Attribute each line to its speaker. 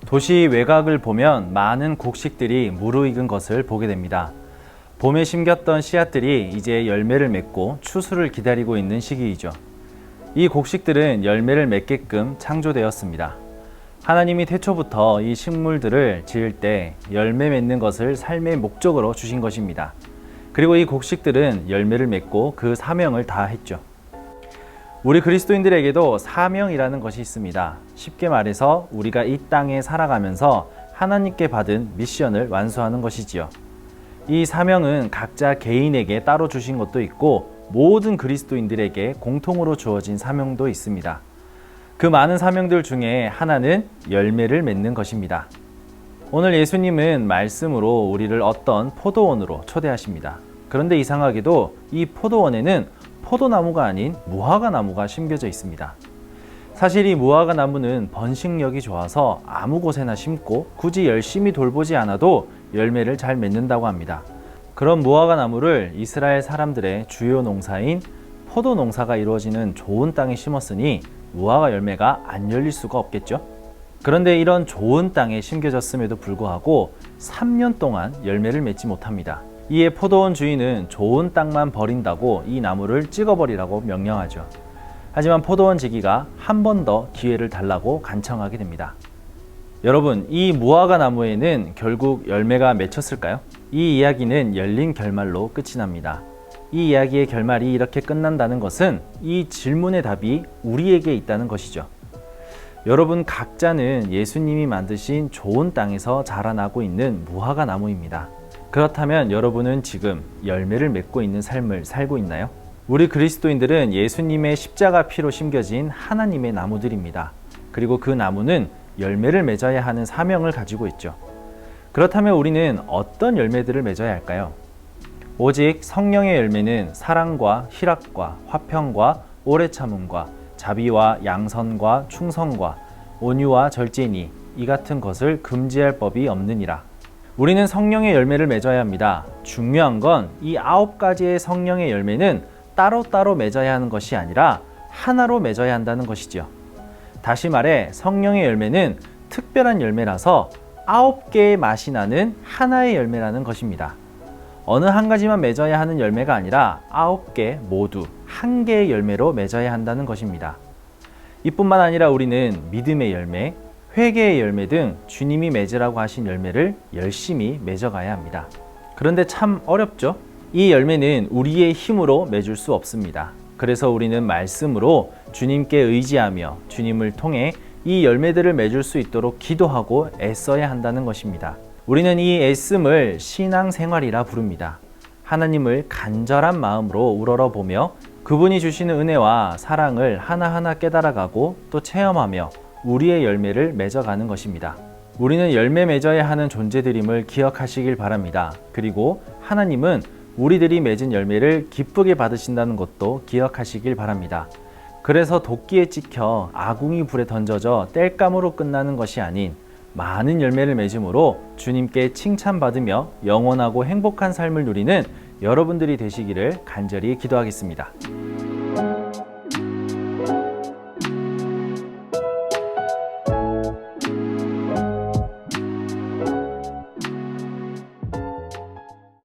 Speaker 1: 도시 외곽을 보면 많은 곡식들이 무르익은 것을 보게 됩니다. 봄에 심겼던 씨앗들이 이제 열매를 맺고 추수를 기다리고 있는 시기이죠. 이 곡식들은 열매를 맺게끔 창조되었습니다. 하나님이 태초부터 이 식물들을 지을 때 열매 맺는 것을 삶의 목적으로 주신 것입니다. 그리고 이 곡식들은 열매를 맺고 그 사명을 다했죠. 우리 그리스도인들에게도 사명이라는 것이 있습니다. 쉽게 말해서 우리가 이 땅에 살아가면서 하나님께 받은 미션을 완수하는 것이지요. 이 사명은 각자 개인에게 따로 주신 것도 있고 모든 그리스도인들에게 공통으로 주어진 사명도 있습니다. 그 많은 사명들 중에 하나는 열매를 맺는 것입니다. 오늘 예수님은 말씀으로 우리를 어떤 포도원으로 초대하십니다. 그런데 이상하게도 이 포도원에는 포도나무가 아닌 무화과 나무가 심겨져 있습니다. 사실 이 무화과 나무는 번식력이 좋아서 아무 곳에나 심고 굳이 열심히 돌보지 않아도 열매를 잘 맺는다고 합니다. 그런 무화과 나무를 이스라엘 사람들의 주요 농사인 포도 농사가 이루어지는 좋은 땅에 심었으니 무화과 열매가 안 열릴 수가 없겠죠. 그런데 이런 좋은 땅에 심겨졌음에도 불구하고 3년 동안 열매를 맺지 못합니다. 이에 포도원 주인은 좋은 땅만 버린다고 이 나무를 찍어버리라고 명령하죠. 하지만 포도원 지기가 한 번 더 기회를 달라고 간청하게 됩니다. 여러분, 이 무화과 나무에는 결국 열매가 맺혔을까요? 이 이야기는 열린 결말로 끝이 납니다. 이 이야기의 결말이 이렇게 끝난다는 것은 이 질문의 답이 우리에게 있다는 것이죠. 여러분 각자는 예수님이 만드신 좋은 땅에서 자라나고 있는 무화과 나무입니다. 그렇다면 여러분은 지금 열매를 맺고 있는 삶을 살고 있나요? 우리 그리스도인들은 예수님의 십자가 피로 심겨진 하나님의 나무들입니다. 그리고 그 나무는 열매를 맺어야 하는 사명을 가지고 있죠. 그렇다면 우리는 어떤 열매들을 맺어야 할까요? 오직 성령의 열매는 사랑과 희락과 화평과 오래 참음과 자비와 양선과 충성과 온유와 절제니 이 같은 것을 금지할 법이 없느니라. 우리는 성령의 열매를 맺어야 합니다. 중요한 건 이 9가지의 성령의 열매는 따로따로 맺어야 하는 것이 아니라 하나로 맺어야 한다는 것이지요. 다시 말해 성령의 열매는 특별한 열매라서 9개의 맛이 나는 하나의 열매라는 것입니다. 어느 한 가지만 맺어야 하는 열매가 아니라 9개 모두 한 개의 열매로 맺어야 한다는 것입니다. 이뿐만 아니라 우리는 믿음의 열매, 회개의 열매 등 주님이 맺으라고 하신 열매를 열심히 맺어가야 합니다. 그런데 참 어렵죠? 이 열매는 우리의 힘으로 맺을 수 없습니다. 그래서 우리는 말씀으로 주님께 의지하며 주님을 통해 이 열매들을 맺을 수 있도록 기도하고 애써야 한다는 것입니다. 우리는 이 애씀을 신앙생활이라 부릅니다. 하나님을 간절한 마음으로 우러러보며 그분이 주시는 은혜와 사랑을 하나하나 깨달아가고 또 체험하며 우리의 열매를 맺어가는 것입니다. 우리는 열매 맺어야 하는 존재들임을 기억하시길 바랍니다. 그리고 하나님은 우리들이 맺은 열매를 기쁘게 받으신다는 것도 기억하시길 바랍니다. 그래서 도끼에 찍혀 아궁이 불에 던져져 땔감으로 끝나는 것이 아닌 많은 열매를 맺음으로 주님께 칭찬받으며 영원하고 행복한 삶을 누리는 여러분들이 되시기를 간절히 기도하겠습니다.